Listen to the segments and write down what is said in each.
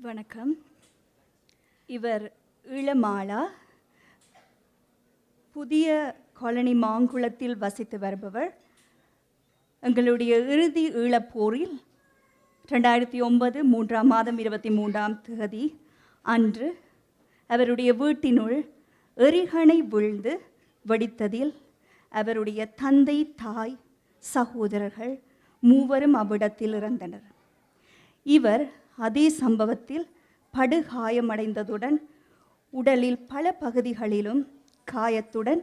வணக்கம். இவர் ஈழமாளா, புதிய காலனி மாங்குளத்தில் வசித்து வருபவர். எங்களுடைய இறுதி ஈழப்போரில் 2009 3ஆம் மாதம் 23ஆம் தேதி அன்று அவருடைய வீட்டினுள் எரிகணை விழுந்து வெடித்ததில் அவருடைய தந்தை, தாய், சகோதரர்கள் மூவரும் அவ்விடத்தில் இறந்தனர். இவர் அதே சம்பவத்தில் படுகாயமடைந்ததுடன் உடலில் பல பகுதிகளிலும் காயத்துடன்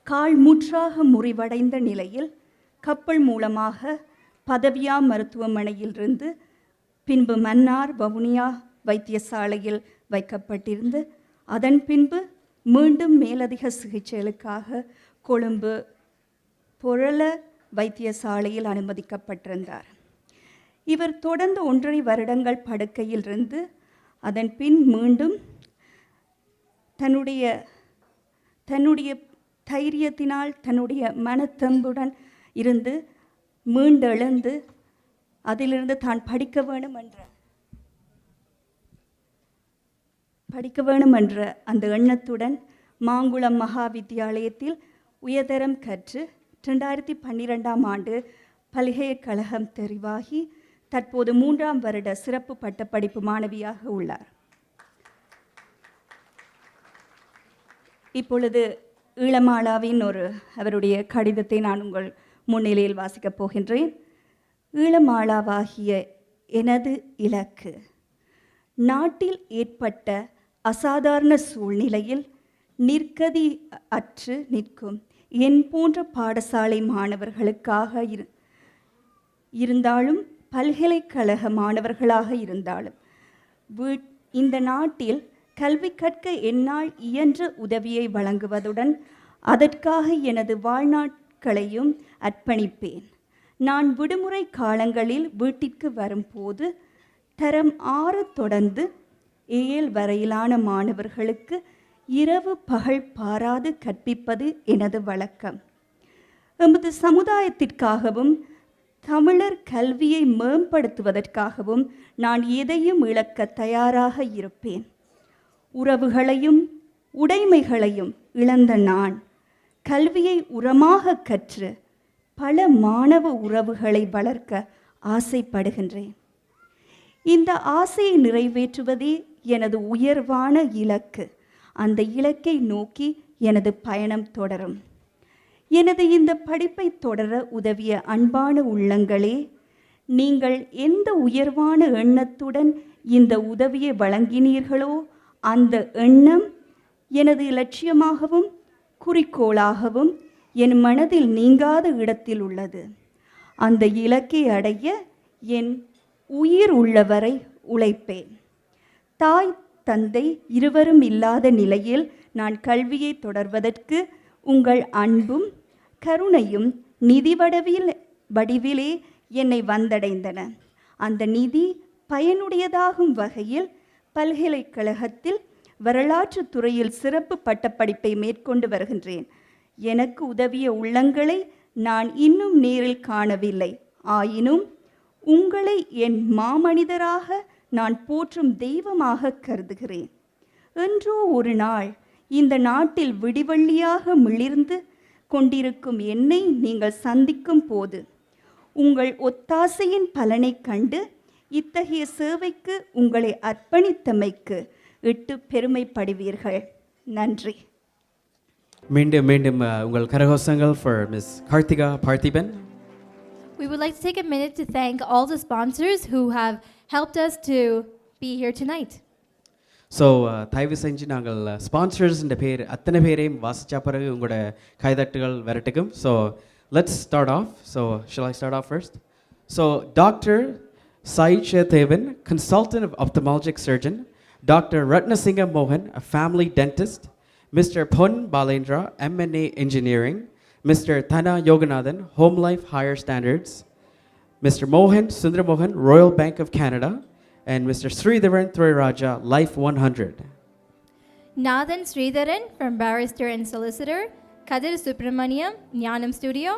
கால் முற்றாக முறிவடைந்த நிலையில் கப்பல் மூலமாக பதவியா மருத்துவமனையிலிருந்து பின்பு மன்னார் வவுனியா வைத்தியசாலையில் வைக்கப்பட்டிருந்து அதன் பின்பு மீண்டும் மேலதிக சிகிச்சைகளுக்காக கொழும்பு பொருள வைத்தியசாலையில் அனுமதிக்கப்பட்டிருந்தார். இவர் தொடர்ந்து 1.5 வருடங்கள் படுக்கையில் இருந்து அதன் பின் மீண்டும் தன்னுடைய தைரியத்தினால் தன்னுடைய மனத்தம்புடன் இருந்து மீண்டெழுந்து அதிலிருந்து தான் படிக்க வேணும் என்ற அந்த எண்ணத்துடன் மாங்குளம் மகா வித்தியாலயத்தில் உயர்தரம் கற்று 2012ஆம் ஆண்டு பல்கலைக்கழகம் தெரிவாகி தற்போது 3ஆம் வருட சிறப்பு பட்டப்படிப்பு மாணவியாக உள்ளார். இப்பொழுது ஈழமாளாவின் அவருடைய கடிதத்தை நான் உங்கள் முன்னிலையில் வாசிக்கப் போகின்றேன். ஈழமாளாவாகிய எனது இலக்கு, நாட்டில் ஏற்பட்ட அசாதாரண சூழ்நிலையில் நிற்கதி அற்று நிற்கும் என் போன்ற பாடசாலை மாணவர்களுக்காக இருந்தாலும் பல்கலைக்கழக மாணவர்களாக இருந்தாலும் இந்த நாட்டில் கல்வி கற்க என்னால் இயன்ற உதவியை வழங்குவதுடன் அதற்காக எனது வாழ்நாட்களையும் அர்ப்பணிப்பேன். நான் விடுமுறை காலங்களில் வீட்டிற்கு வரும்போது தரம் 6 தொடர்ந்து 7 வரையிலான மாணவர்களுக்கு இரவு பகல் பாராது கற்பிப்பது எனது வழக்கம். எமது சமுதாயத்திற்காகவும் தமிழர் கல்வியை மேம்படுத்துவதற்காகவும் நான் எதையும் இழக்க தயாராக இருப்பேன். உறவுகளையும் உடைமைகளையும் இழந்த நான் கல்வியை உரமாக கற்று பல மாணவ உறவுகளை வளர்க்க ஆசைப்படுகின்றேன். இந்த ஆசையை நிறைவேற்றுவதே எனது உயர்வான இலக்கு. அந்த இலக்கை நோக்கி எனது பயணம் தொடரும். எனது இந்த படிப்பை தொடர உதவிய அன்பான உள்ளங்களே, நீங்கள் எந்த உயர்வான எண்ணத்துடன் இந்த உதவியை வழங்கினீர்களோ அந்த எண்ணம் எனது இலட்சியமாகவும் குறிக்கோளாகவும் என் மனதில் நீங்காத இடத்தில் உள்ளது. அந்த இலக்கை அடைய என் உயிர் உள்ளவரை உழைப்பேன். தாய் தந்தை இருவரும் இல்லாத நிலையில் நான் கல்வியை தொடர்வதற்கு உங்கள் அன்பும் கருணையும் நிதி வடிவிலே என்னை வந்தடைந்தன. அந்த நிதி பயனுடையதாகும் வகையில் பல்கலைக்கழகத்தில் வரலாற்று துறையில் சிறப்பு பட்டப்படிப்பை மேற்கொண்டு வருகின்றேன். எனக்கு உதவிய உள்ளங்களை நான் இன்னும் நேரில் காணவில்லை. ஆயினும் உங்களை என் மாமனிதராக நான் போற்றும் தெய்வமாக கருதுகிறேன். என்றோ ஒரு நாள் இந்த நாட்டில் விடிவெள்ளியாக மிளிர்ந்து கொண்டிருக்கும் என்னை நீங்கள் சந்திக்கும் போது உங்கள் ஒத்தாசையின் பலனை கண்டு இத்தகைய சேவைக்கு உங்களை அர்ப்பணித்தமைக்கு இட்டு பெருமைப்படுவீர்கள். நன்றி. மீண்டும் உங்கள் கரகோஷங்கள் for Ms. Karthika Parthiban. We would like to take a minute to thank all the sponsors who have helped us to be here tonight. So தயவு செஞ்சு நாங்கள் ஸ்பான்சர்ஸ் பேர் அத்தனை பேரையும் வாசிச்சா பிறகு உங்களோட கைதட்டுகள் வரட்டுக்கும். So let's start off. So shall I start off first? So doctor Jhcacanada, consultant of ophthalmologic surgeon, Dr. Ratnasinghe Mohan, a family dentist, Mr. Pon Balendra, M&A engineering, Mr. Thana Yoganathan, Home Life Higher Standards, Mr. Mohan Sundramohan, Royal Bank of Canada, and Mr. Sridharan Throiraja, Life 100. Nathan Sridharan from Barrister and Solicitor, Kadir Subramaniam, Jnanam Studio,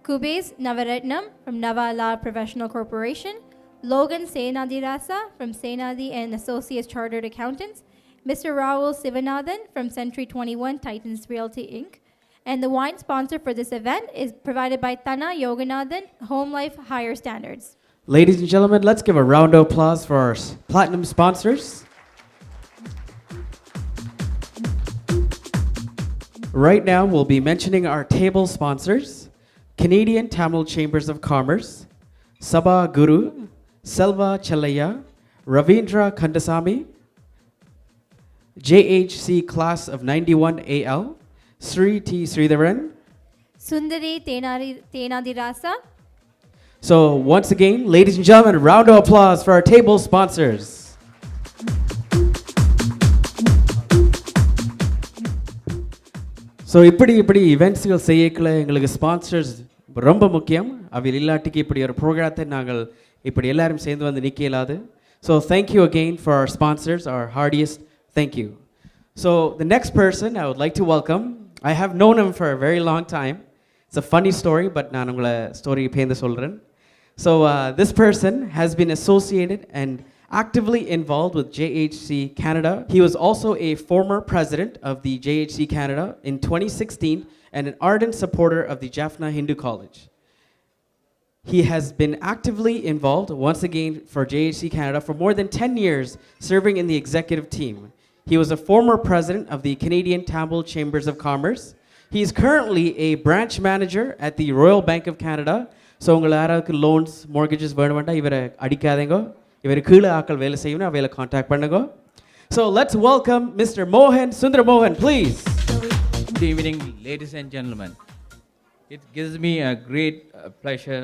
Kubes Navaratnam from Navala Professional Corporation, Logan Senadirasa from Senadi and Associates Chartered Accountants, Mr. Rahul Sivanathan from Century 21 Titans Realty Inc. And the wine sponsor for this event is provided by Tana Yoganathan, Home Life Higher Standards. Ladies and gentlemen, let's give a round of applause for our platinum sponsors. Right now, we'll be mentioning our table sponsors: Canadian Tamil Chambers of Commerce, Sabha Guru, Selva Chalaya, Ravindra Kandasamy, JHC Class of 91 AL, Sri T. Sridharan. Sundari Tenadirasa. So once again, ladies and gentlemen, a round of applause for our table sponsors. So இப்படி இவெண்ட்ஸுகள் செய்யக்குள்ள எங்களுக்கு sponsors ரொம்ப முக்கியம். அவையில் இல்லாட்டிக்கு இப்படி ஒரு ப்ரோக்ராத்தை நாங்கள் இப்படி எல்லாரும் சேர்ந்து வந்து நிற்க இயலாது. So thank you again for our sponsors, our heartiest thank you. So the next person I would like to welcome, I have known him for a very long time. It's a funny story, but நான் உங்களை story பேர்ந்து சொல்கிறேன். So this person has been associated and actively involved with Jhcacanada. He was also a former president of the Jhcacanada in 2016 and an ardent supporter of the Jaffna Hindu College. He has been actively involved once again for Jhcacanada for more than 10 years, serving in the executive team. He was a former president of the Canadian Tamil Chambers of Commerce. He is currently a branch manager at the Royal Bank of Canada. So உங்கள் யாராவது loans மார்கேஜஸ் வேணுமெண்டா இவரை அடிக்காதீங்க. இவர் கீழே ஆக்கள் வேலை செய்யணும், அவையில் காண்டாக்ட் பண்ணுங்க. So let's welcome Mr. Mohan Sundar Mohan, please. Good evening, ladies and gentlemen. It gives me a great pleasure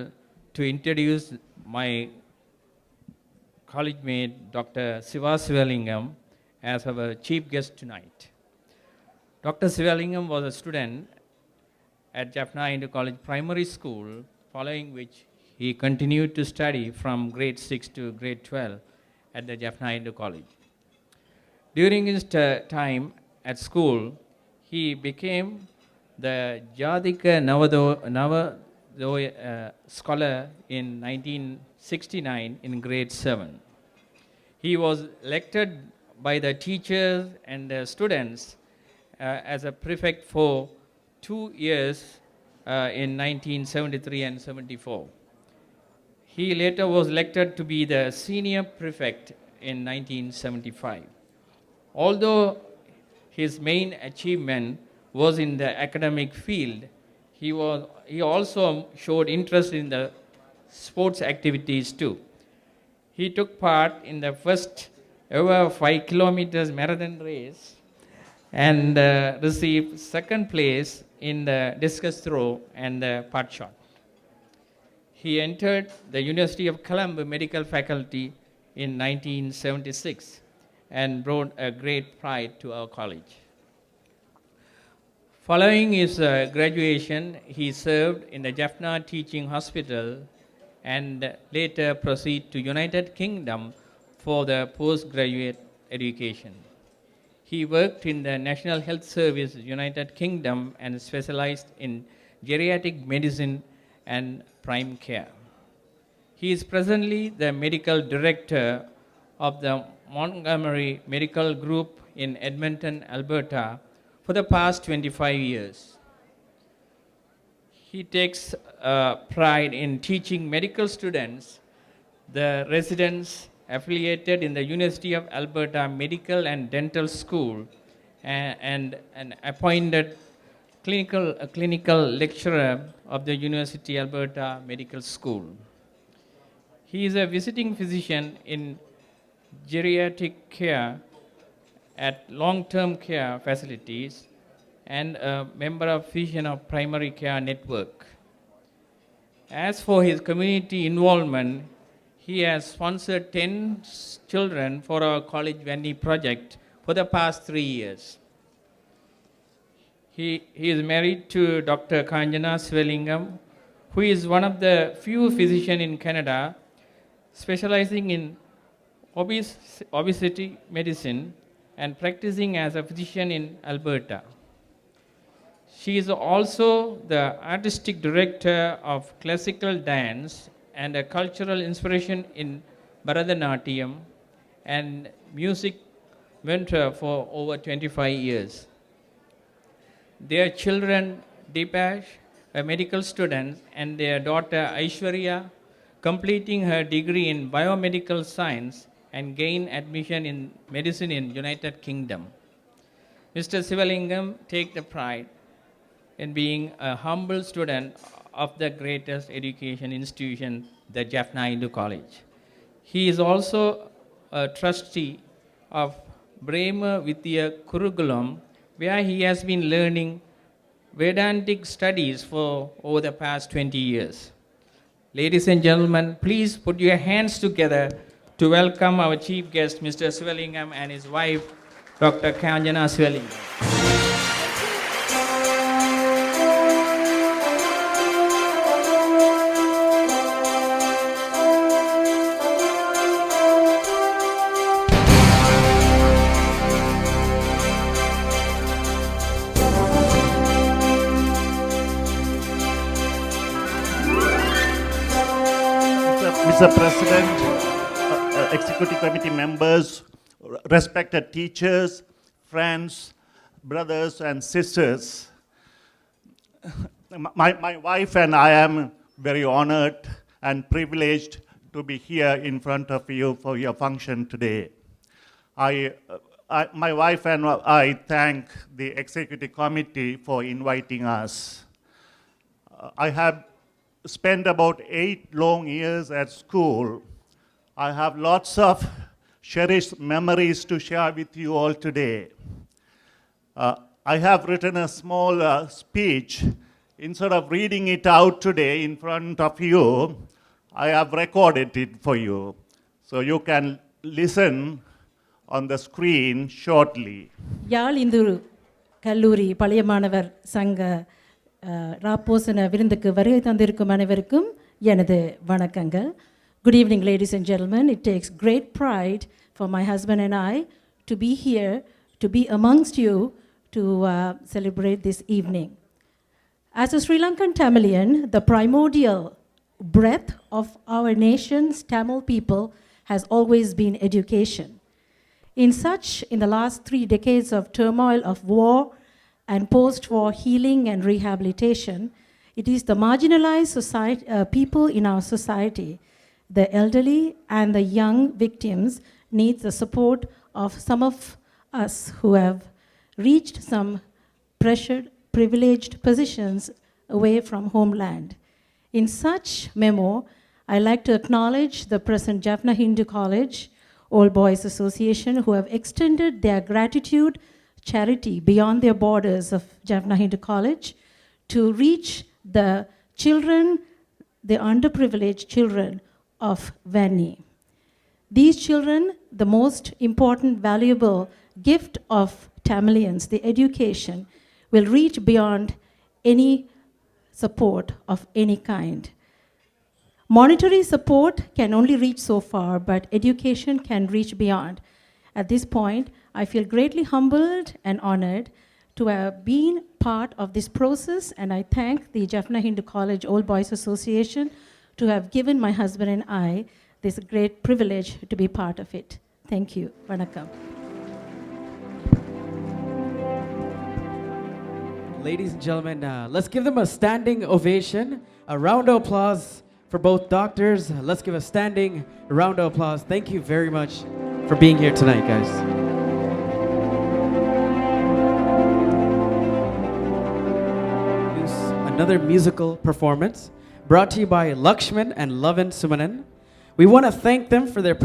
to introduce my college mate, Dr. Siva Sivalingam, as our chief guest tonight. Dr. Sivalingam was a student at Jaffna Hindu College Primary School, following which he continued to study from grade 6 to grade 12 at the Jaffna Hindu College. During his time at school, he became the Jhcacanada scholar in 1969 in grade 7. He was elected by the teachers and the students as a prefect for 2 years in 1973 and 74. He later was elected to be the senior prefect in 1975. Although his main achievement was in the academic field, he also showed interest in the sports activities too. He took part in the first ever 5 kilometers marathon race and received second place in the discus throw and the putt shot. He entered the University of Colombo Medical Faculty in 1976 and brought a great pride to our college. Following his graduation, he served in the Jaffna Teaching Hospital and later proceeded to United Kingdom for the postgraduate education. He worked in the National Health Service, United Kingdom, and specialized in geriatric medicine and prime care. He is presently the medical director of the Montgomery Medical Group in Edmonton, Alberta, for the past 25 years. He takes pride in teaching medical students, the residents affiliated in the University of Alberta Medical and Dental School, and an appointed clinical lecturer of the University Alberta Medical School. He is a visiting physician in geriatric care at long-term care facilities and a member of Physician of Primary Care Network. As for his community involvement, he has sponsored 10 children for our College Valley project for the past 3 years. He is married to Dr. Kanjana Sivalingam, who is one of the few physicians in Canada specializing in obesity medicine and practicing as a physician in Alberta. She is also the artistic director of classical dance and a cultural inspiration in Bharatanatyam and music mentor for over 25 years. Their children, Deepash, a medical student, and their daughter Aishwarya, completing her degree in biomedical science and gain admission in medicine in United Kingdom. Mr. Sivalingam take the pride in being a humble student of the greatest education institution, the Jaffna Hindu College. He is also a trustee of Brahma Vidya Kurukulam, where he has been learning Vedantic studies for over the past 20 years. Ladies and gentlemen, please put your hands together to welcome our chief guest, Mr. Sivalingam, and his wife, Dr. Kanjana Sivalingam. Mr. President, Executive Committee members, respected teachers, friends, brothers and sisters. My wife and I am very honored and privileged to be here in front of you for your function today. My wife and I thank the Executive Committee for inviting us. I have spent about 8 long years at school. I have lots of cherished memories to share with you all today. I have written a small speech. Instead of reading it out today in front of you, I have recorded it for you. So you can listen on the screen shortly. யாழ் இந்து கல்லூரி பழைய மாணவர் சங்க ராப்போசன விருந்துக்கு வருகை தந்திருக்கும் அனைவருக்கும் எனது வணக்கங்கள். Good evening, ladies and gentlemen. It takes great pride for my husband and I to be here, to be amongst you, to celebrate this evening. As a Sri Lankan Tamilian, the primordial breath of our nation's Tamil people has always been education. In the last 3 decades of turmoil of war and post-war healing and rehabilitation, it is the marginalized people in our society, the elderly and the young victims, need the support of some of us who have reached some pressured, privileged positions away from homeland. In such memo, I like to acknowledge the present Jaffna Hindu College, Old Boys Association, who have extended their gratitude, charity beyond their borders of Jaffna Hindu College to reach the children, the underprivileged children of Vani. These children, the most important, valuable gift of Tamilians, the education, will reach beyond any support of any kind. Monetary support can only reach so far, but education can reach beyond. At this point, I feel greatly humbled and honored to have been part of this process, and I thank the Jaffna Hindu College Old Boys Association to have given my husband and I this great privilege to be part of it. Thank you. Vanakkam. Ladies and gentlemen, let's give them a standing ovation, a round of applause for both doctors. Let's give a standing round of applause. Thank you very much for being here tonight, guys. Another musical performance brought to you by Lakshman and Lavan Sumanan. We want to thank them for their